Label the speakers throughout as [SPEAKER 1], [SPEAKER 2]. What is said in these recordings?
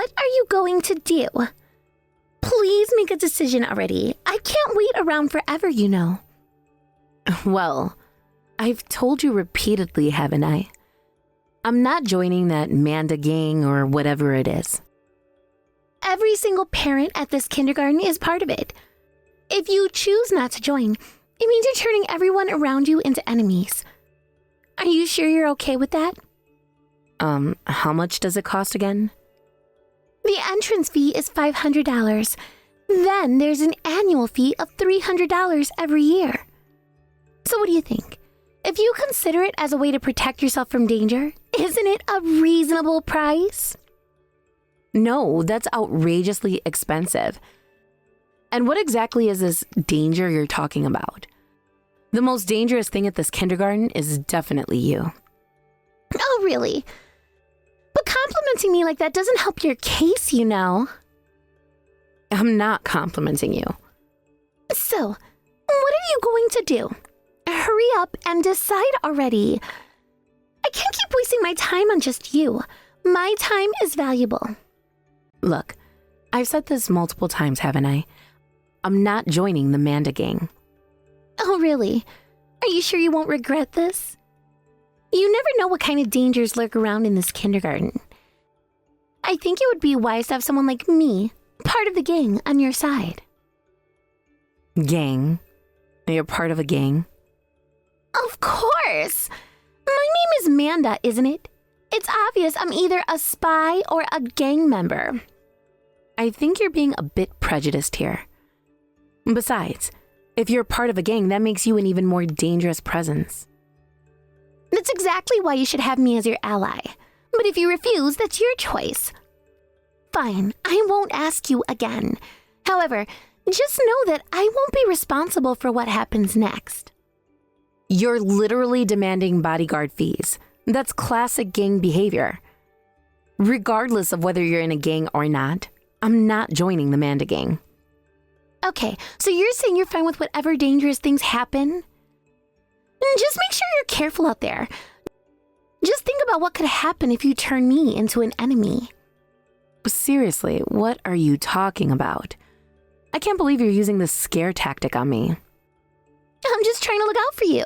[SPEAKER 1] What are you going to do? Please make a decision already. I can't wait around forever, you know.
[SPEAKER 2] Well, I've told you repeatedly, haven't I? I'm not joining that Manda gang or whatever it is.
[SPEAKER 1] Every single parent at this kindergarten is part of it. If you choose not to join, it means you're turning everyone around you into enemies. Are you sure you're okay with that?
[SPEAKER 2] How much does it cost again?
[SPEAKER 1] The entrance fee is $500. Then there's an annual fee of $300 every year. So what do you think? If you consider it as a way to protect yourself from danger, isn't it a reasonable price?
[SPEAKER 2] No, that's outrageously expensive. And what exactly is this danger you're talking about? The most dangerous thing at this kindergarten is definitely you.
[SPEAKER 1] Oh, really? But complimenting me like that doesn't help your case, you know.
[SPEAKER 2] I'm not complimenting you.
[SPEAKER 1] So, what are you going to do? Hurry up and decide already. I can't keep wasting my time on just you. My time is valuable.
[SPEAKER 2] Look, I've said this multiple times, haven't I? I'm not joining the Manda gang.
[SPEAKER 1] Oh, really? Are you sure you won't regret this? You never know what kind of dangers lurk around in this kindergarten. I think it would be wise to have someone like me, part of the gang, on your side.
[SPEAKER 2] Gang? You're part of a gang?
[SPEAKER 1] Of course! My name is Manda, isn't it? It's obvious I'm either a spy or a gang member.
[SPEAKER 2] I think you're being a bit prejudiced here. Besides, if you're part of a gang, that makes you an even more dangerous presence.
[SPEAKER 1] That's exactly why you should have me as your ally. But if you refuse, that's your choice. Fine, I won't ask you again. However, just know that I won't be responsible for what happens next.
[SPEAKER 2] You're literally demanding bodyguard fees. That's classic gang behavior. Regardless of whether you're in a gang or not, I'm not joining the Manda gang.
[SPEAKER 1] Okay, so you're saying you're fine with whatever dangerous things happen? Just make sure you're careful out there. Just think about what could happen if you turn me into an enemy.
[SPEAKER 2] Seriously, what are you talking about? I can't believe you're using this scare tactic on me.
[SPEAKER 1] I'm just trying to look out for you.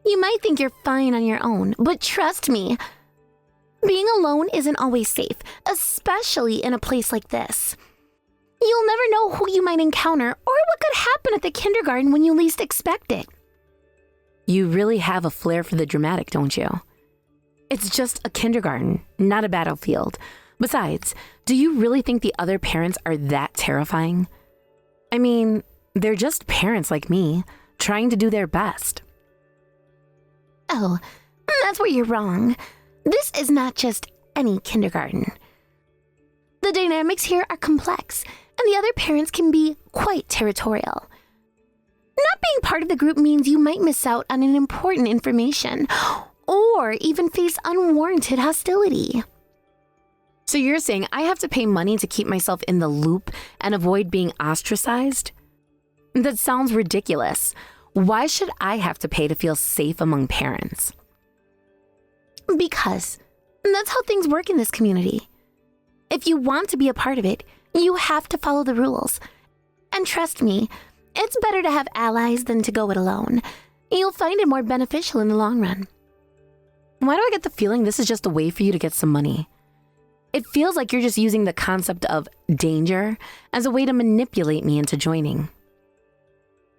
[SPEAKER 1] You might think you're fine on your own, but trust me, being alone isn't always safe, especially in a place like this. You'll never know who you might encounter or what could happen at the kindergarten when you least expect it.
[SPEAKER 2] You really have a flair for the dramatic, don't you? It's just a kindergarten, not a battlefield. Besides, do you really think the other parents are that terrifying? I mean, they're just parents like me, trying to do their best.
[SPEAKER 1] Oh, that's where you're wrong. This is not just any kindergarten. The dynamics here are complex, and the other parents can be quite territorial. Not being part of the group means you might miss out on an important information, or even face unwarranted hostility.
[SPEAKER 2] So you're saying I have to pay money to keep myself in the loop and avoid being ostracized? That sounds ridiculous. Why should I have to pay to feel safe among parents?
[SPEAKER 1] Because that's how things work in this community. If you want to be a part of it, you have to follow the rules. And trust me, it's better to have allies than to go it alone. You'll find it more beneficial in the long run.
[SPEAKER 2] Why do I get the feeling this is just a way for you to get some money? It feels like you're just using the concept of danger as a way to manipulate me into joining.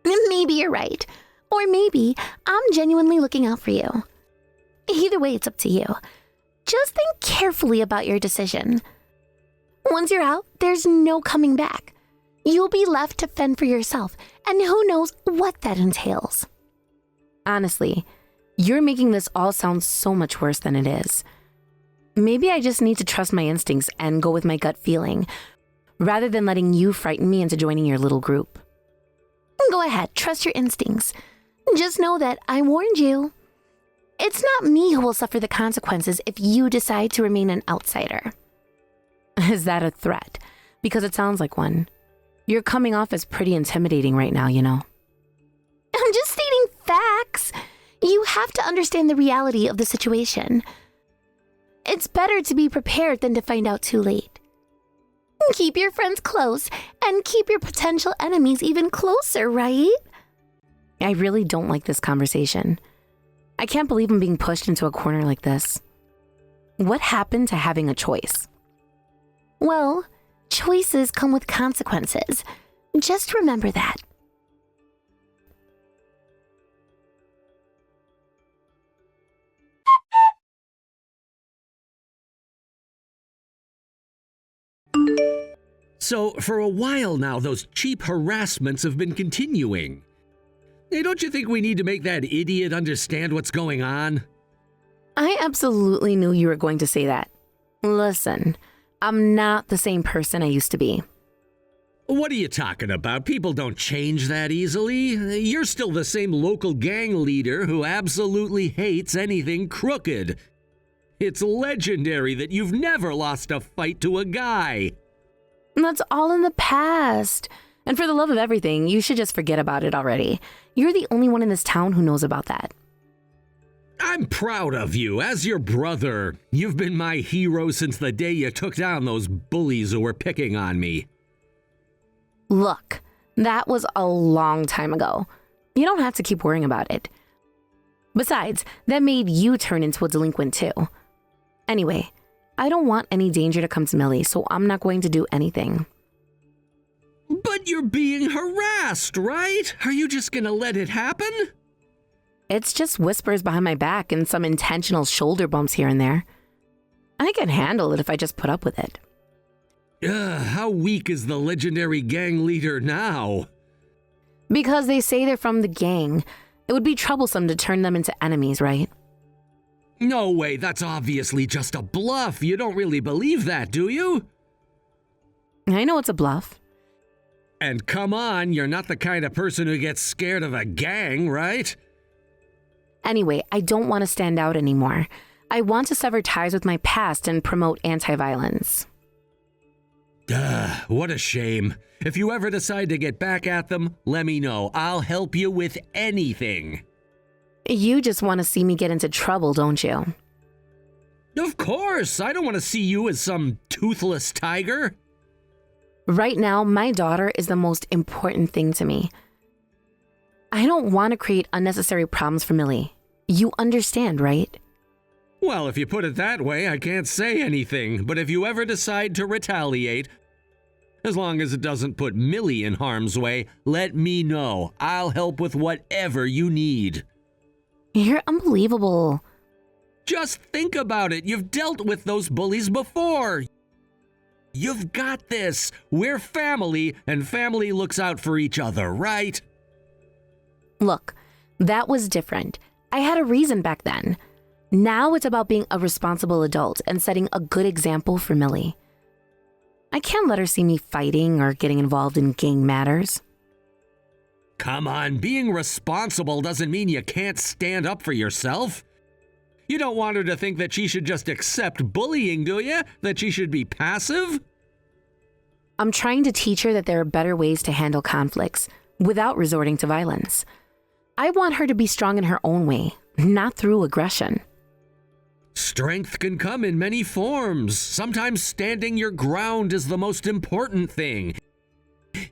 [SPEAKER 1] Maybe you're right. Or maybe I'm genuinely looking out for you. Either way, it's up to you. Just think carefully about your decision. Once you're out, there's no coming back. You'll be left to fend for yourself, and who knows what that entails.
[SPEAKER 2] Honestly, you're making this all sound so much worse than it is. Maybe I just need to trust my instincts and go with my gut feeling, rather than letting you frighten me into joining your little group.
[SPEAKER 1] Go ahead, trust your instincts. Just know that I warned you. It's not me who will suffer the consequences if you decide to remain an outsider.
[SPEAKER 2] Is that a threat? Because it sounds like one. You're coming off as pretty intimidating right now, you know.
[SPEAKER 1] I'm just stating facts. You have to understand the reality of the situation. It's better to be prepared than to find out too late. Keep your friends close and keep your potential enemies even closer, right?
[SPEAKER 2] I really don't like this conversation. I can't believe I'm being pushed into a corner like this. What happened to having a choice?
[SPEAKER 1] Well, choices come with consequences. Just remember that.
[SPEAKER 3] So, for a while now, those cheap harassments have been continuing. Hey, don't you think we need to make that idiot understand what's going on?
[SPEAKER 2] I absolutely knew you were going to say that. Listen, I'm not the same person I used to be.
[SPEAKER 3] What are you talking about? People don't change that easily. You're still the same local gang leader who absolutely hates anything crooked. It's legendary that you've never lost a fight to a guy.
[SPEAKER 2] That's all in the past. And for the love of everything, you should just forget about it already. You're the only one in this town who knows about that.
[SPEAKER 3] I'm proud of you. As your brother, you've been my hero since the day you took down those bullies who were picking on me.
[SPEAKER 2] Look, that was a long time ago. You don't have to keep worrying about it. Besides, that made you turn into a delinquent too. Anyway, I don't want any danger to come to Millie, so I'm not going to do anything.
[SPEAKER 3] But you're being harassed, right? Are you just gonna let it happen?
[SPEAKER 2] It's just whispers behind my back and some intentional shoulder bumps here and there. I can handle it if I just put up with it.
[SPEAKER 3] How weak is the legendary gang leader now?
[SPEAKER 2] Because they say they're from the gang. It would be troublesome to turn them into enemies, right?
[SPEAKER 3] No way, that's obviously just a bluff. You don't really believe that, do you?
[SPEAKER 2] I know it's a bluff.
[SPEAKER 3] And come on, you're not the kind of person who gets scared of a gang, right?
[SPEAKER 2] Anyway, I don't want to stand out anymore. I want to sever ties with my past and promote anti-violence.
[SPEAKER 3] What a shame. If you ever decide to get back at them, let me know. I'll help you with anything.
[SPEAKER 2] You just want to see me get into trouble, don't you?
[SPEAKER 3] Of course, I don't want to see you as some toothless tiger.
[SPEAKER 2] Right now, my daughter is the most important thing to me. I don't want to create unnecessary problems for Millie. You understand, right?
[SPEAKER 3] Well, if you put it that way, I can't say anything. But if you ever decide to retaliate, as long as it doesn't put Millie in harm's way, let me know. I'll help with whatever you need.
[SPEAKER 2] You're unbelievable.
[SPEAKER 3] Just think about it. You've dealt with those bullies before. You've got this. We're family, and family looks out for each other, right?
[SPEAKER 2] Look, that was different. I had a reason back then. Now it's about being a responsible adult and setting a good example for Millie. I can't let her see me fighting or getting involved in gang matters.
[SPEAKER 3] Come on, being responsible doesn't mean you can't stand up for yourself. You don't want her to think that she should just accept bullying, do you? That she should be passive?
[SPEAKER 2] I'm trying to teach her that there are better ways to handle conflicts without resorting to violence. I want her to be strong in her own way, not through aggression.
[SPEAKER 3] Strength can come in many forms. Sometimes standing your ground is the most important thing.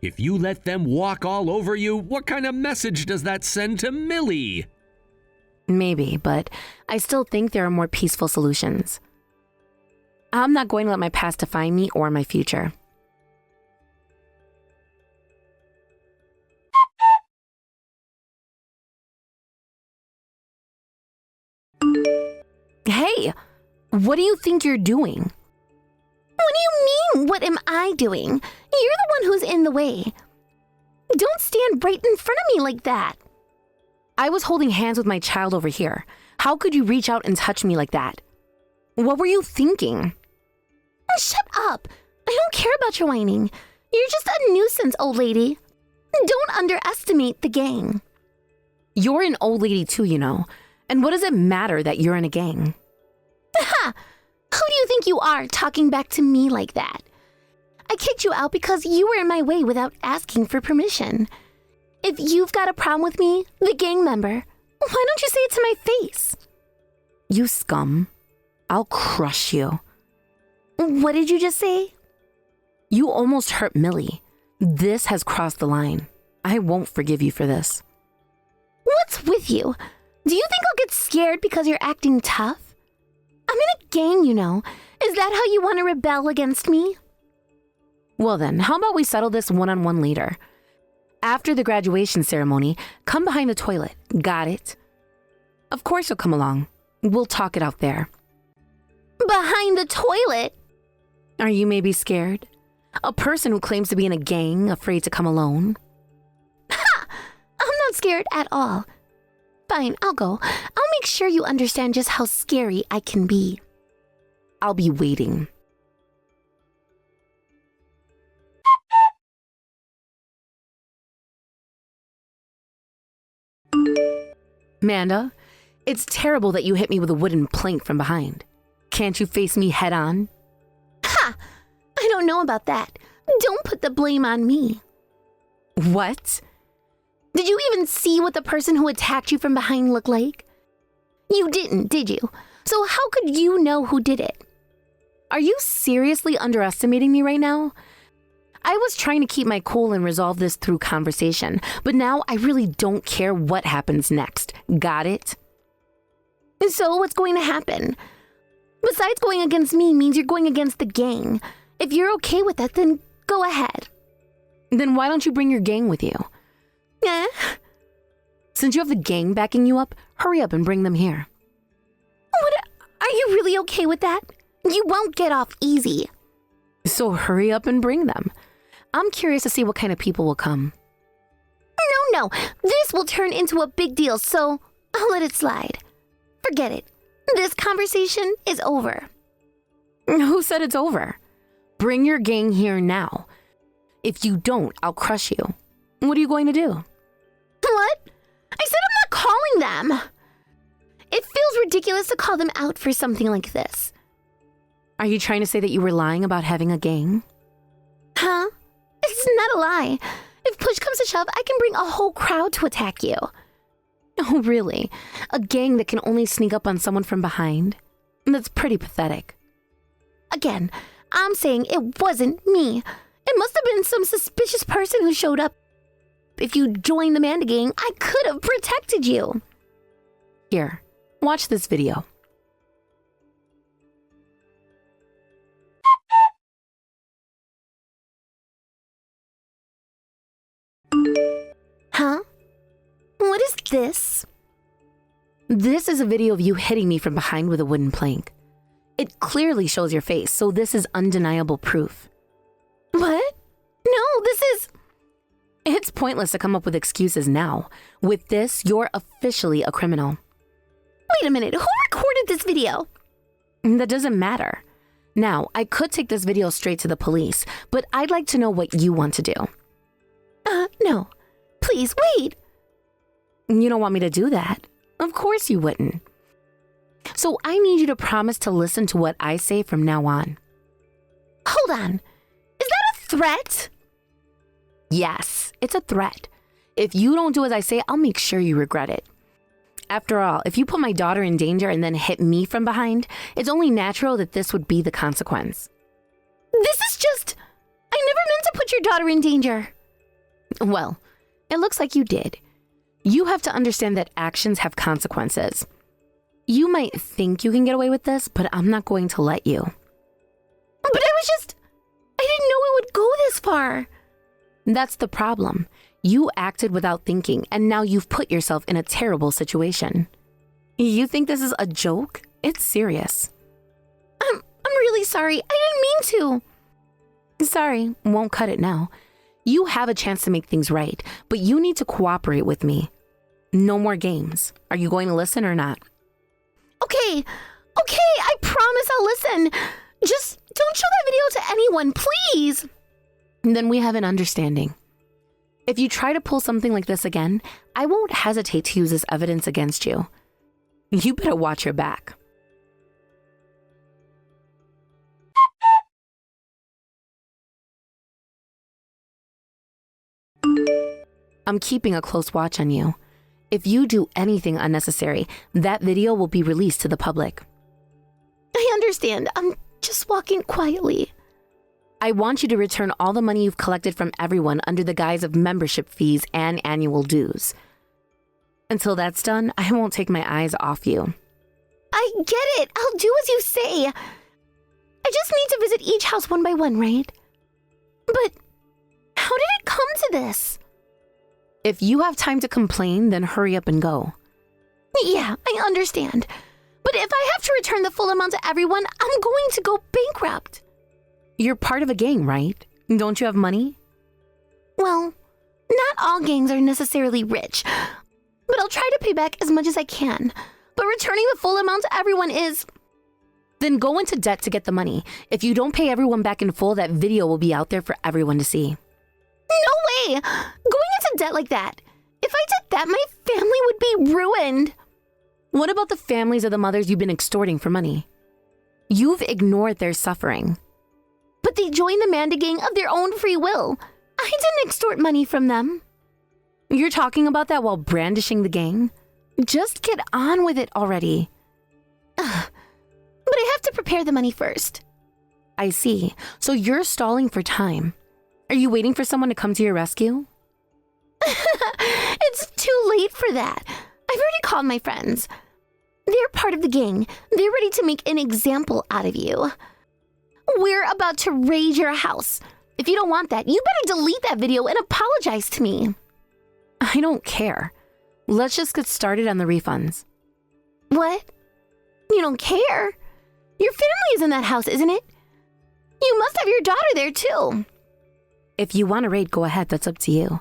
[SPEAKER 3] If you let them walk all over you, what kind of message does that send to Millie?
[SPEAKER 2] Maybe, but I still think there are more peaceful solutions. I'm not going to let my past define me or my future. Hey, what do you think you're doing?
[SPEAKER 1] What do you mean, what am I doing? You're the one who's in the way. Don't stand right in front of me like that.
[SPEAKER 2] I was holding hands with my child over here. How could you reach out and touch me like that? What were you thinking?
[SPEAKER 1] Shut up. I don't care about your whining. You're just a nuisance, old lady. Don't underestimate the gang.
[SPEAKER 2] You're an old lady too, you know. And what does it matter that you're in a gang?
[SPEAKER 1] Ha! Who do you think you are talking back to me like that? I kicked you out because you were in my way without asking for permission. If you've got a problem with me, the gang member, why don't you say it to my face?
[SPEAKER 2] You scum. I'll crush you.
[SPEAKER 1] What did you just say?
[SPEAKER 2] You almost hurt Millie. This has crossed the line. I won't forgive you for this.
[SPEAKER 1] What's with you? Do you think I'll get scared because you're acting tough? I'm in a gang, you know. Is that how you want to rebel against me?
[SPEAKER 2] Well then, how about we settle this one-on-one later? After the graduation ceremony, come behind the toilet. Got it? Of course you'll come along. We'll talk it out there.
[SPEAKER 1] Behind the toilet?
[SPEAKER 2] Are you maybe scared? A person who claims to be in a gang, afraid to come alone?
[SPEAKER 1] Ha! I'm not scared at all. Fine, I'll go. I'll make sure you understand just how scary I can be.
[SPEAKER 2] I'll be waiting. Amanda, it's terrible that you hit me with a wooden plank from behind. Can't you face me head on?
[SPEAKER 1] Ha! I don't know about that. Don't put the blame on me.
[SPEAKER 2] What?
[SPEAKER 1] Did you even see what the person who attacked you from behind looked like? You didn't, did you? So how could you know who did it?
[SPEAKER 2] Are you seriously underestimating me right now? I was trying to keep my cool and resolve this through conversation, but now I really don't care what happens next. Got it?
[SPEAKER 1] So what's going to happen? Besides going against me means you're going against the gang. If you're okay with that, then go ahead.
[SPEAKER 2] Then why don't you bring your gang with you?
[SPEAKER 1] Eh?
[SPEAKER 2] Since you have the gang backing you up, hurry up and bring them here.
[SPEAKER 1] What? Are you really okay with that? You won't get off easy.
[SPEAKER 2] So hurry up and bring them. I'm curious to see what kind of people will come.
[SPEAKER 1] No. This will turn into a big deal, so I'll let it slide. Forget it. This conversation is over.
[SPEAKER 2] Who said it's over? Bring your gang here now. If you don't, I'll crush you. What are you going to do?
[SPEAKER 1] What? I said I'm not calling them. It feels ridiculous to call them out for something like this.
[SPEAKER 2] Are you trying to say that you were lying about having a gang?
[SPEAKER 1] Huh? It's not a lie. If push comes to shove, I can bring a whole crowd to attack you.
[SPEAKER 2] Oh, really? A gang that can only sneak up on someone from behind? That's pretty pathetic.
[SPEAKER 1] Again, I'm saying it wasn't me. It must have been some suspicious person who showed up. If you joined the Manda gang, I could have protected you.
[SPEAKER 2] Here, watch this video.
[SPEAKER 1] Huh? What is this?
[SPEAKER 2] This is a video of you hitting me from behind with a wooden plank. It clearly shows your face, so this is undeniable proof.
[SPEAKER 1] What? No, this is...
[SPEAKER 2] It's pointless to come up with excuses now. With this, you're officially a criminal.
[SPEAKER 1] Wait a minute, who recorded this video?
[SPEAKER 2] That doesn't matter. Now, I could take this video straight to the police, but I'd like to know what you want to do.
[SPEAKER 1] No. Please, wait.
[SPEAKER 2] You don't want me to do that? Of course you wouldn't. So I need you to promise to listen to what I say from now on.
[SPEAKER 1] Hold on. Is that a threat?
[SPEAKER 2] Yes, it's a threat. If you don't do as I say, I'll make sure you regret it. After all, if you put my daughter in danger and then hit me from behind, it's only natural that this would be the consequence.
[SPEAKER 1] This is just... I never meant to put your daughter in danger.
[SPEAKER 2] Well, it looks like you did. You have to understand that actions have consequences. You might think you can get away with this, but I'm not going to let you.
[SPEAKER 1] But I didn't know it would go this far.
[SPEAKER 2] That's the problem. You acted without thinking, and now you've put yourself in a terrible situation. You think this is a joke? It's serious.
[SPEAKER 1] I'm really sorry. I didn't mean to.
[SPEAKER 2] Sorry, won't cut it now. You have a chance to make things right, but you need to cooperate with me. No more games. Are you going to listen or not?
[SPEAKER 1] Okay, I promise I'll listen. Just don't show that video to anyone, please.
[SPEAKER 2] Then we have an understanding. If you try to pull something like this again, I won't hesitate to use this evidence against you. You better watch your back. I'm keeping a close watch on you. If you do anything unnecessary, that video will be released to the public.
[SPEAKER 1] I understand. I'm just walking quietly.
[SPEAKER 2] I want you to return all the money you've collected from everyone under the guise of membership fees and annual dues. Until that's done, I won't take my eyes off you.
[SPEAKER 1] I get it. I'll do as you say. I just need to visit each house one by one, right? But how did it come to this?
[SPEAKER 2] If you have time to complain, then hurry up and go.
[SPEAKER 1] Yeah, I understand. But if I have to return the full amount to everyone, I'm going to go bankrupt.
[SPEAKER 2] You're part of a gang, right? Don't you have money?
[SPEAKER 1] Well, not all gangs are necessarily rich, but I'll try to pay back as much as I can. But returning the full amount to everyone is...
[SPEAKER 2] Then go into debt to get the money. If you don't pay everyone back in full, that video will be out there for everyone to see.
[SPEAKER 1] No way! Going into debt like that. If I did that, my family would be ruined.
[SPEAKER 2] What about the families of the mothers you've been extorting for money? You've ignored their suffering.
[SPEAKER 1] But they joined the Manda gang of their own free will. I didn't extort money from them.
[SPEAKER 2] You're talking about that while brandishing the gang? Just get on with it already.
[SPEAKER 1] But I have to prepare the money first.
[SPEAKER 2] I see. So you're stalling for time. Are you waiting for someone to come to your rescue?
[SPEAKER 1] It's too late for that. I've already called my friends. They're part of the gang. They're ready to make an example out of you. We're about to raid your house. If you don't want that, you better delete that video and apologize to me.
[SPEAKER 2] I don't care. Let's just get started on the refunds.
[SPEAKER 1] What? You don't care? Your family is in that house, isn't it? You must have your daughter there too.
[SPEAKER 2] If you want to raid, go ahead. That's up to you.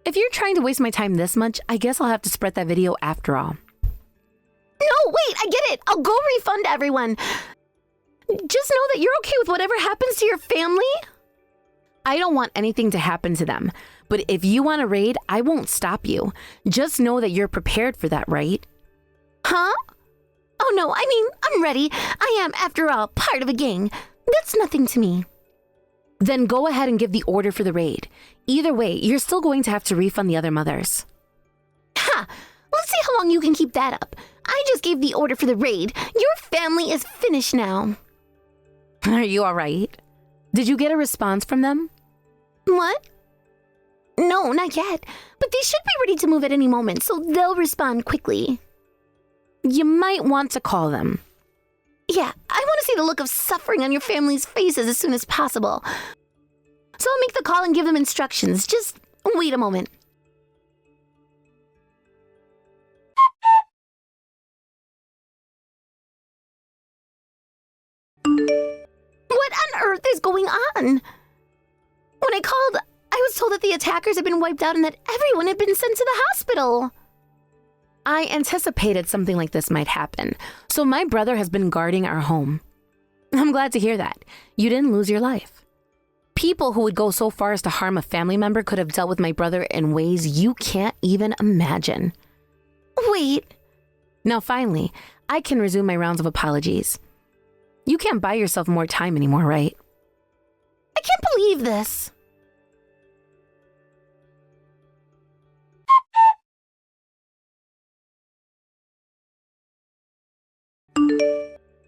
[SPEAKER 2] If you're trying to waste my time this much, I guess I'll have to spread that video after all.
[SPEAKER 1] No, wait, I get it. I'll go refund everyone. Just know that you're okay with whatever happens to your family.
[SPEAKER 2] I don't want anything to happen to them, but if you want to raid, I won't stop you. Just know that you're prepared for that, right?
[SPEAKER 1] Huh? Oh no, I mean, I'm ready. I am, after all, part of a gang. That's nothing to me.
[SPEAKER 2] Then go ahead and give the order for the raid. Either way, you're still going to have to refund the other mothers.
[SPEAKER 1] Ha! Let's see how long you can keep that up. I just gave the order for the raid. Your family is finished now.
[SPEAKER 2] Are you all right? Did you get a response from them?
[SPEAKER 1] What? No, not yet. But they should be ready to move at any moment, so they'll respond quickly.
[SPEAKER 2] You might want to call them.
[SPEAKER 1] Yeah, I want to see the look of suffering on your family's faces as soon as possible. So I'll make the call and give them instructions. Just wait a moment. What on earth is going on? When I called, I was told that the attackers had been wiped out and that everyone had been sent to the hospital.
[SPEAKER 2] I anticipated something like this might happen, so my brother has been guarding our home. I'm glad to hear that. You didn't lose your life. People who would go so far as to harm a family member could have dealt with my brother in ways you can't even imagine.
[SPEAKER 1] Wait.
[SPEAKER 2] Now finally, I can resume my rounds of apologies. You can't buy yourself more time anymore, right?
[SPEAKER 1] I can't believe this.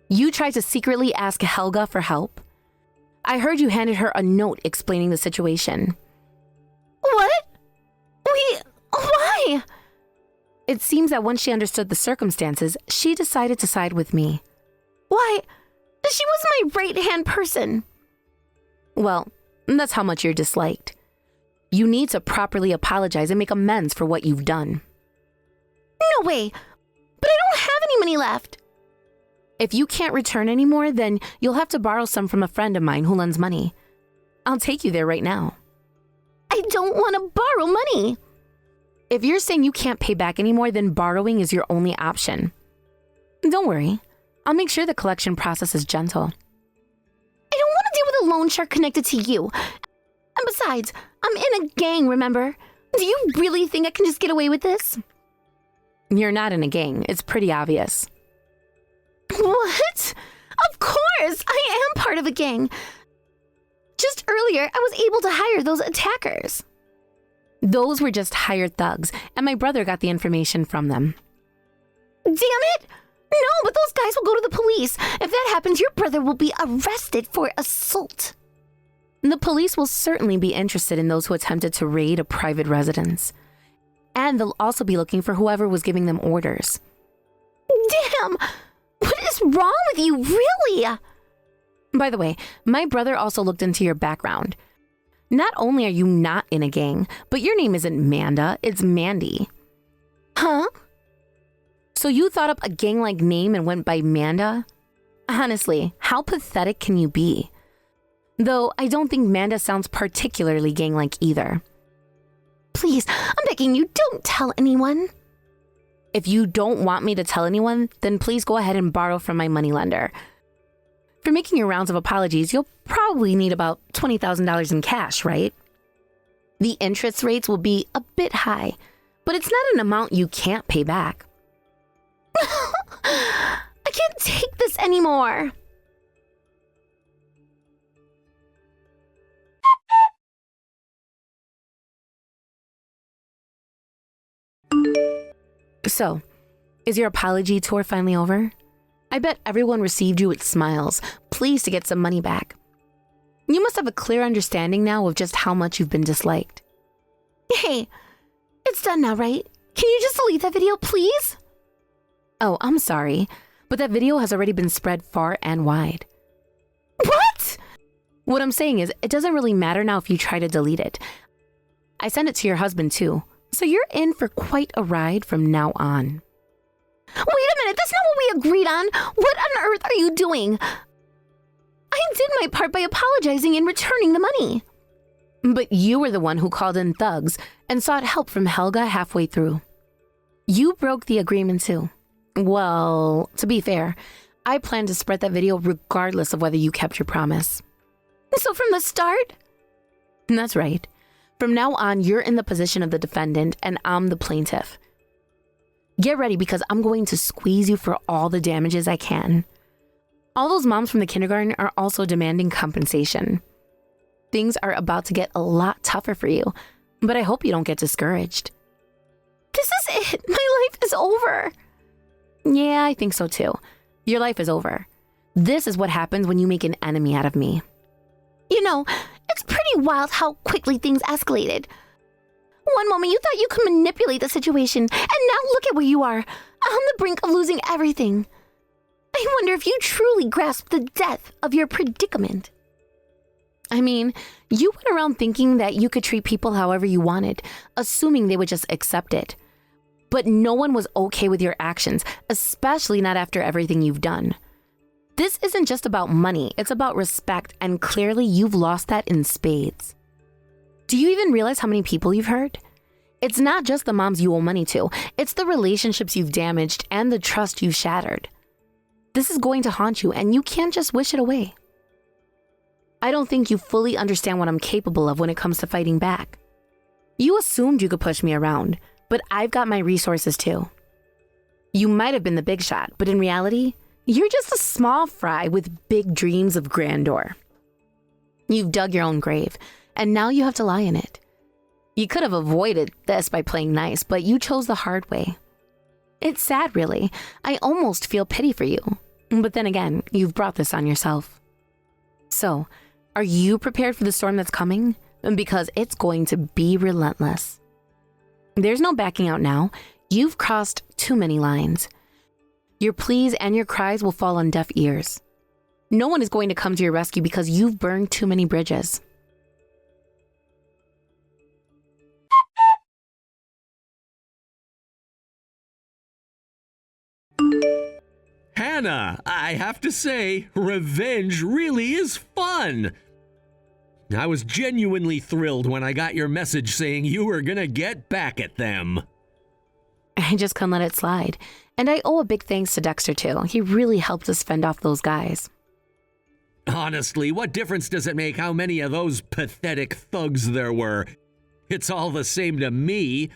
[SPEAKER 2] You tried to secretly ask Helga for help? I heard you handed her a note explaining the situation.
[SPEAKER 1] What? Why?
[SPEAKER 2] It seems that once she understood the circumstances, she decided to side with me.
[SPEAKER 1] Why? She was my right-hand person.
[SPEAKER 2] Well, that's how much you're disliked. You need to properly apologize and make amends for what you've done.
[SPEAKER 1] No way. But I don't have any money left.
[SPEAKER 2] If you can't return anymore, then you'll have to borrow some from a friend of mine who lends money. I'll take you there right now.
[SPEAKER 1] I don't want to borrow money.
[SPEAKER 2] If you're saying you can't pay back anymore, then borrowing is your only option. Don't worry. I'll make sure the collection process is gentle.
[SPEAKER 1] I don't want to deal with a loan shark connected to you. And besides, I'm in a gang, remember? Do you really think I can just get away with this?
[SPEAKER 2] You're not in a gang. It's pretty obvious.
[SPEAKER 1] What? Of course, I am part of a gang. Just earlier, I was able to hire those attackers.
[SPEAKER 2] Those were just hired thugs, and my brother got the information from them.
[SPEAKER 1] Damn it! No, but those guys will go to the police. If that happens, your brother will be arrested for assault.
[SPEAKER 2] The police will certainly be interested in those who attempted to raid a private residence. And they'll also be looking for whoever was giving them orders.
[SPEAKER 1] Damn! What is wrong with you, really?
[SPEAKER 2] By the way, my brother also looked into your background. Not only are you not in a gang, but your name isn't Manda, it's Mandy.
[SPEAKER 1] Huh?
[SPEAKER 2] So you thought up a gang-like name and went by Manda? Honestly, how pathetic can you be? Though I don't think Manda sounds particularly gang-like either.
[SPEAKER 1] Please, I'm begging you, don't tell anyone.
[SPEAKER 2] If you don't want me to tell anyone, then please go ahead and borrow from my moneylender. For making your rounds of apologies, you'll probably need about $20,000 in cash, right? The interest rates will be a bit high, but it's not an amount you can't pay back.
[SPEAKER 1] I can't take this anymore.
[SPEAKER 2] So, is your apology tour finally over? I bet everyone received you with smiles, pleased to get some money back. You must have a clear understanding now of just how much you've been disliked.
[SPEAKER 1] Hey, it's done now, right? Can you just delete that video, please?
[SPEAKER 2] Oh, I'm sorry, but that video has already been spread far and wide.
[SPEAKER 1] What?
[SPEAKER 2] What I'm saying is, it doesn't really matter now if you try to delete it. I sent it to your husband too, so you're in for quite a ride from now on.
[SPEAKER 1] Wait a minute, that's not what we agreed on. What on earth are you doing? I did my part by apologizing and returning the money.
[SPEAKER 2] But you were the one who called in thugs and sought help from Helga halfway through. You broke the agreement too. Well, to be fair, I plan to spread that video regardless of whether you kept your promise.
[SPEAKER 1] So from the start?
[SPEAKER 2] That's right. From now on, you're in the position of the defendant and I'm the plaintiff. Get ready because I'm going to squeeze you for all the damages I can. All those moms from the kindergarten are also demanding compensation. Things are about to get a lot tougher for you, but I hope you don't get discouraged.
[SPEAKER 1] This is it. My life is over.
[SPEAKER 2] Yeah, I think so too. Your life is over. This is what happens when you make an enemy out of me.
[SPEAKER 1] You know, it's pretty wild how quickly things escalated. One moment you thought you could manipulate the situation, and now look at where you are, on the brink of losing everything. I wonder if you truly grasp the depth of your predicament.
[SPEAKER 2] I mean, you went around thinking that you could treat people however you wanted, assuming they would just accept it. But no one was okay with your actions, especially not after everything you've done. This isn't just about money, it's about respect, and clearly you've lost that in spades. Do you even realize how many people you've hurt? It's not just the moms you owe money to, it's the relationships you've damaged and the trust you've shattered. This is going to haunt you, and you can't just wish it away. I don't think you fully understand what I'm capable of when it comes to fighting back. You assumed you could push me around, but I've got my resources too. You might have been the big shot, but in reality, you're just a small fry with big dreams of grandeur. You've dug your own grave, and now you have to lie in it. You could have avoided this by playing nice, but you chose the hard way. It's sad, really. I almost feel pity for you. But then again, you've brought this on yourself. So, are you prepared for the storm that's coming? Because it's going to be relentless. There's no backing out now. You've crossed too many lines. Your pleas and your cries will fall on deaf ears. No one is going to come to your rescue because you've burned too many bridges.
[SPEAKER 3] Hannah, I have to say, revenge really is fun. I was genuinely thrilled when I got your message saying you were gonna get back at them.
[SPEAKER 2] I just couldn't let it slide. And I owe a big thanks to Dexter too. He really helped us fend off those guys.
[SPEAKER 3] Honestly, what difference does it make how many of those pathetic thugs there were? It's all the same to me.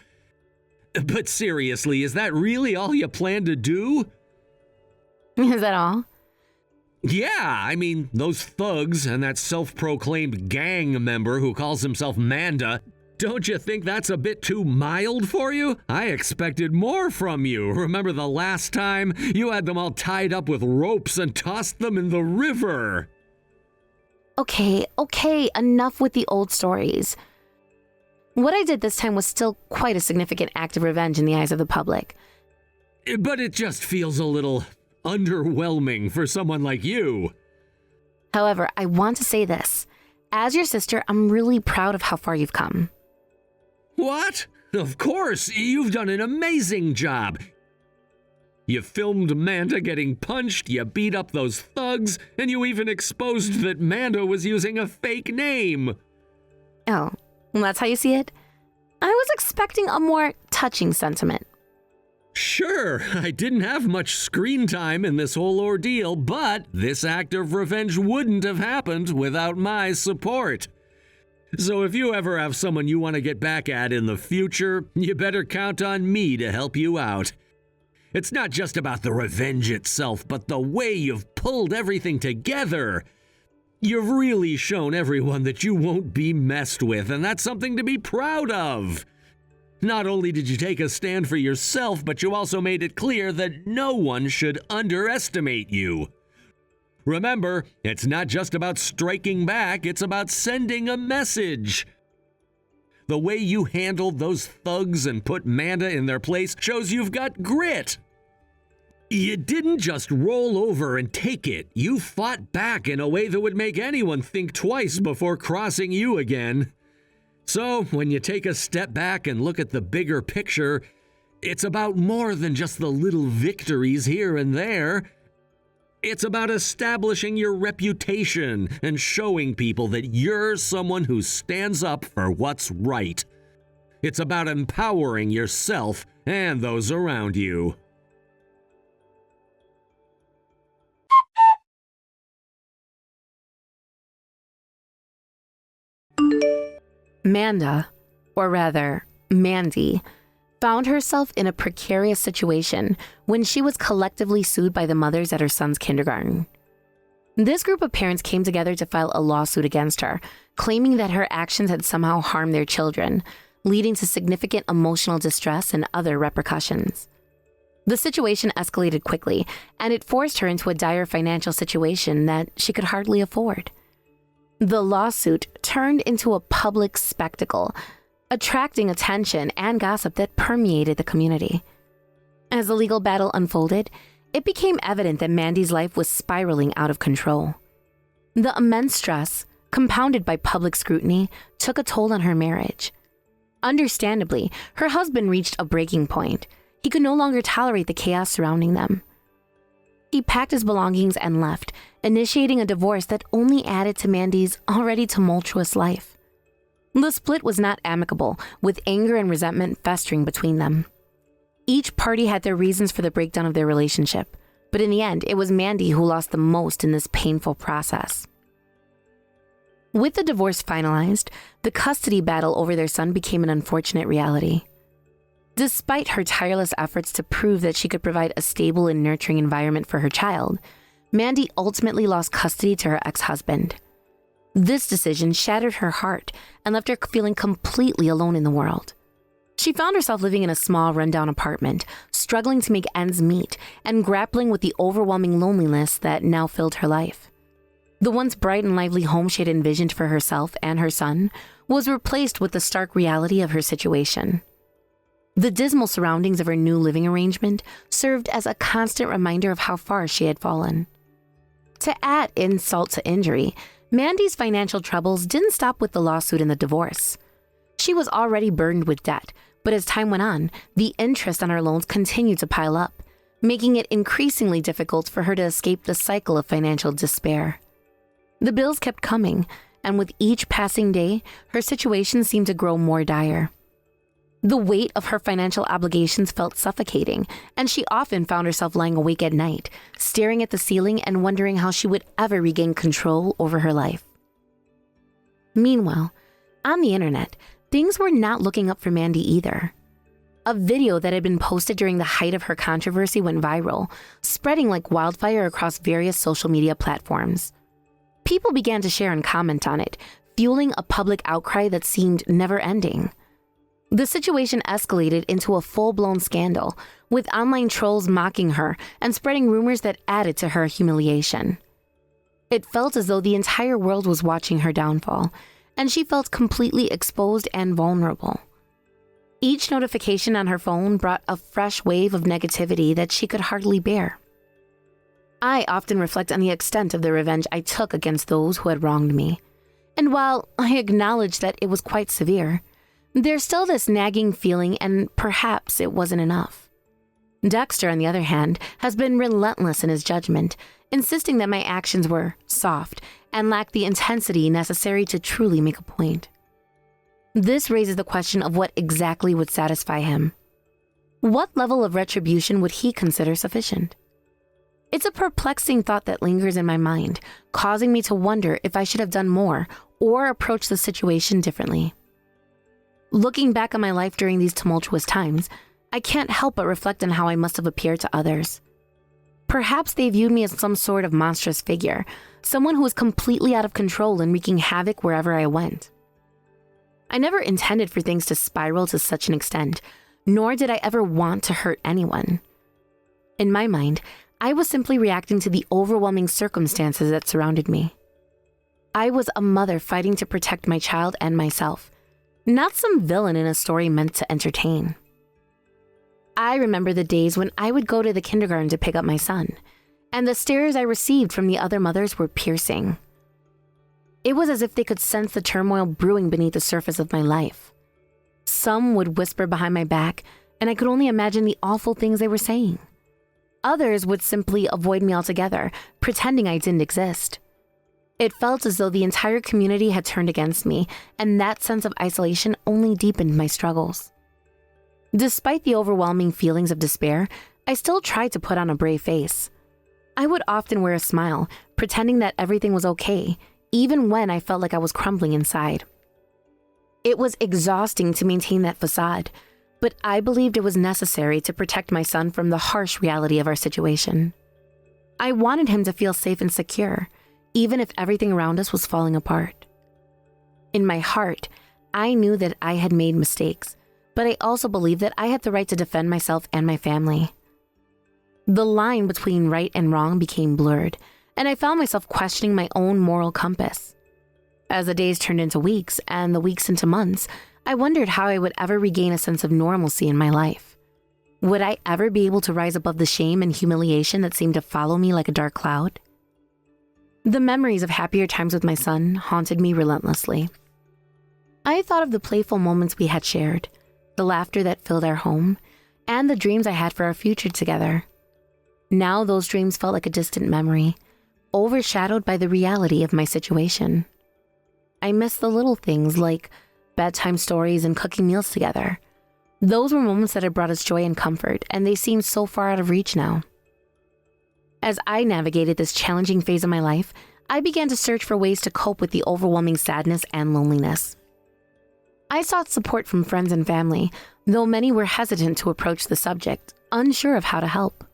[SPEAKER 3] But seriously, is that really all you plan to do?
[SPEAKER 2] Is that all?
[SPEAKER 3] Yeah, I mean, those thugs and that self-proclaimed gang member who calls himself Manda, don't you think that's a bit too mild for you? I expected more from you. Remember the last time you had them all tied up with ropes and tossed them in the river?
[SPEAKER 2] Okay, enough with the old stories. What I did this time was still quite a significant act of revenge in the eyes of the public.
[SPEAKER 3] But it just feels a little underwhelming for someone like you.
[SPEAKER 2] However, I want to say this. As your sister, I'm really proud of how far you've come.
[SPEAKER 3] What? Of course, you've done an amazing job. You filmed Manda getting punched, you beat up those thugs, and you even exposed that Manda was using a fake name.
[SPEAKER 2] Oh, well, that's how you see it? I was expecting a more touching sentiment.
[SPEAKER 3] Sure, I didn't have much screen time in this whole ordeal, but this act of revenge wouldn't have happened without my support. So if you ever have someone you want to get back at in the future, you better count on me to help you out. It's not just about the revenge itself, but the way you've pulled everything together. You've really shown everyone that you won't be messed with, and that's something to be proud of. Not only did you take a stand for yourself, but you also made it clear that no one should underestimate you. Remember, it's not just about striking back, it's about sending a message. The way you handled those thugs and put Manda in their place shows you've got grit. You didn't just roll over and take it. You fought back in a way that would make anyone think twice before crossing you again. So, when you take a step back and look at the bigger picture, it's about more than just the little victories here and there. It's about establishing your reputation and showing people that you're someone who stands up for what's right. It's about empowering yourself and those around you.
[SPEAKER 2] Manda, or rather, Mandy, found herself in a precarious situation when she was collectively sued by the mothers at her son's kindergarten. This group of parents came together to file a lawsuit against her, claiming that her actions had somehow harmed their children, leading to significant emotional distress and other repercussions. The situation escalated quickly, and it forced her into a dire financial situation that she could hardly afford. The lawsuit turned into a public spectacle, attracting attention and gossip that permeated the community. As the legal battle unfolded, it became evident that Mandy's life was spiraling out of control. The immense stress, compounded by public scrutiny, took a toll on her marriage. Understandably, her husband reached a breaking point. He could no longer tolerate the chaos surrounding them. He packed his belongings and left, initiating a divorce that only added to Mandy's already tumultuous life. The split was not amicable, with anger and resentment festering between them. Each party had their reasons for the breakdown of their relationship, but in the end, it was Mandy who lost the most in this painful process. With the divorce finalized, the custody battle over their son became an unfortunate reality. Despite her tireless efforts to prove that she could provide a stable and nurturing environment for her child, Mandy ultimately lost custody to her ex-husband. This decision shattered her heart and left her feeling completely alone in the world. She found herself living in a small, rundown apartment, struggling to make ends meet and grappling with the overwhelming loneliness that now filled her life. The once bright and lively home she had envisioned for herself and her son was replaced with the stark reality of her situation. The dismal surroundings of her new living arrangement served as a constant reminder of how far she had fallen. To add insult to injury, Mandy's financial troubles didn't stop with the lawsuit and the divorce. She was already burdened with debt, but as time went on, the interest on her loans continued to pile up, making it increasingly difficult for her to escape the cycle of financial despair. The bills kept coming, and with each passing day, her situation seemed to grow more dire. The weight of her financial obligations felt suffocating, and she often found herself lying awake at night, staring at the ceiling and wondering how she would ever regain control over her life. Meanwhile, on the internet, things were not looking up for Mandy either. A video that had been posted during the height of her controversy went viral, spreading like wildfire across various social media platforms. People began to share and comment on it, fueling a public outcry that seemed never-ending. The situation escalated into a full-blown scandal, with online trolls mocking her and spreading rumors that added to her humiliation. It felt as though the entire world was watching her downfall, and she felt completely exposed and vulnerable. Each notification on her phone brought a fresh wave of negativity that she could hardly bear. I often reflect on the extent of the revenge I took against those who had wronged me. And while I acknowledge that it was quite severe, there's still this nagging feeling, and perhaps it wasn't enough. Dexter, on the other hand, has been relentless in his judgment, insisting that my actions were soft and lacked the intensity necessary to truly make a point. This raises the question of what exactly would satisfy him. What level of retribution would he consider sufficient? It's a perplexing thought that lingers in my mind, causing me to wonder if I should have done more or approached the situation differently. Looking back on my life during these tumultuous times, I can't help but reflect on how I must have appeared to others. Perhaps they viewed me as some sort of monstrous figure, someone who was completely out of control and wreaking havoc wherever I went. I never intended for things to spiral to such an extent, nor did I ever want to hurt anyone. In my mind, I was simply reacting to the overwhelming circumstances that surrounded me. I was a mother fighting to protect my child and myself, not some villain in a story meant to entertain. I remember the days when I would go to the kindergarten to pick up my son, and the stares I received from the other mothers were piercing. It was as if they could sense the turmoil brewing beneath the surface of my life. Some would whisper behind my back, and I could only imagine the awful things they were saying. Others would simply avoid me altogether, pretending I didn't exist. It felt as though the entire community had turned against me, and that sense of isolation only deepened my struggles. Despite the overwhelming feelings of despair, I still tried to put on a brave face. I would often wear a smile, pretending that everything was okay, even when I felt like I was crumbling inside. It was exhausting to maintain that facade, but I believed it was necessary to protect my son from the harsh reality of our situation. I wanted him to feel safe and secure, even if everything around us was falling apart. In my heart, I knew that I had made mistakes, but I also believed that I had the right to defend myself and my family. The line between right and wrong became blurred, and I found myself questioning my own moral compass. As the days turned into weeks and the weeks into months, I wondered how I would ever regain a sense of normalcy in my life. Would I ever be able to rise above the shame and humiliation that seemed to follow me like a dark cloud? The memories of happier times with my son haunted me relentlessly. I thought of the playful moments we had shared, the laughter that filled our home, and the dreams I had for our future together. Now those dreams felt like a distant memory, overshadowed by the reality of my situation. I missed the little things like bedtime stories and cooking meals together. Those were moments that had brought us joy and comfort, and they seemed so far out of reach now. As I navigated this challenging phase of my life, I began to search for ways to cope with the overwhelming sadness and loneliness. I sought support from friends and family, though many were hesitant to approach the subject, unsure of how to help.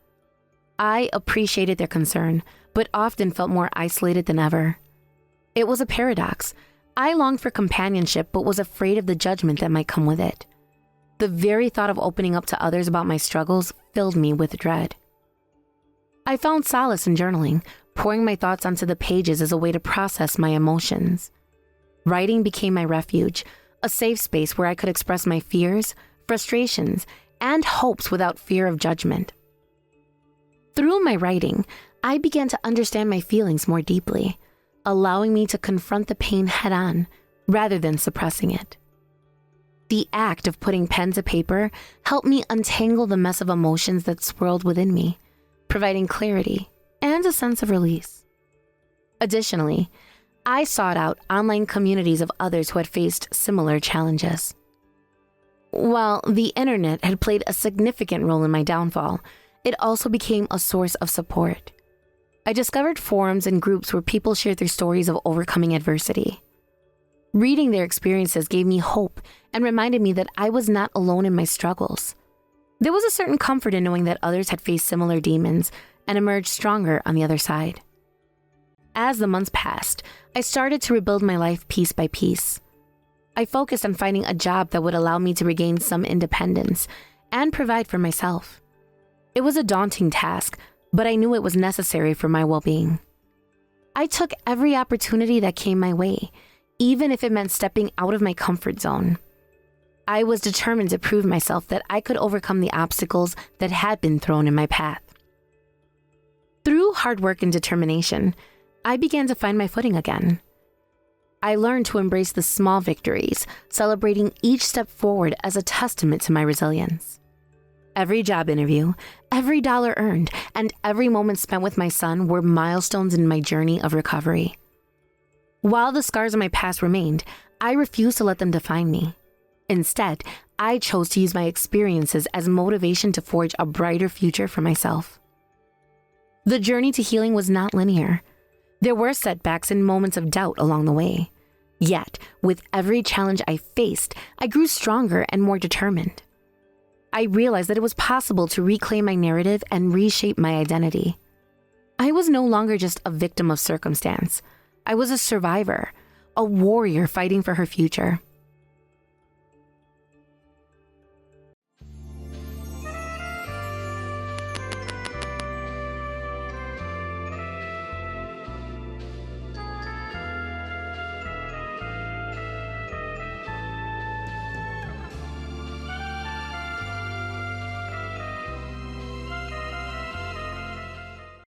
[SPEAKER 2] I appreciated their concern, but often felt more isolated than ever. It was a paradox. I longed for companionship, but was afraid of the judgment that might come with it. The very thought of opening up to others about my struggles filled me with dread. I found solace in journaling, pouring my thoughts onto the pages as a way to process my emotions. Writing became my refuge, a safe space where I could express my fears, frustrations, and hopes without fear of judgment. Through my writing, I began to understand my feelings more deeply, allowing me to confront the pain head-on rather than suppressing it. The act of putting pen to paper helped me untangle the mess of emotions that swirled within me, providing clarity and a sense of release. Additionally, I sought out online communities of others who had faced similar challenges. While the internet had played a significant role in my downfall, it also became a source of support. I discovered forums and groups where people shared their stories of overcoming adversity. Reading their experiences gave me hope and reminded me that I was not alone in my struggles. There was a certain comfort in knowing that others had faced similar demons and emerged stronger on the other side. As the months passed, I started to rebuild my life piece by piece. I focused on finding a job that would allow me to regain some independence and provide for myself. It was a daunting task, but I knew it was necessary for my well-being. I took every opportunity that came my way, even if it meant stepping out of my comfort zone. I was determined to prove myself that I could overcome the obstacles that had been thrown in my path. Through hard work and determination, I began to find my footing again. I learned to embrace the small victories, celebrating each step forward as a testament to my resilience. Every job interview, every dollar earned, and every moment spent with my son were milestones in my journey of recovery. While the scars of my past remained, I refused to let them define me. Instead, I chose to use my experiences as motivation to forge a brighter future for myself. The journey to healing was not linear. There were setbacks and moments of doubt along the way. Yet, with every challenge I faced, I grew stronger and more determined. I realized that it was possible to reclaim my narrative and reshape my identity. I was no longer just a victim of circumstance. I was a survivor, a warrior fighting for her future.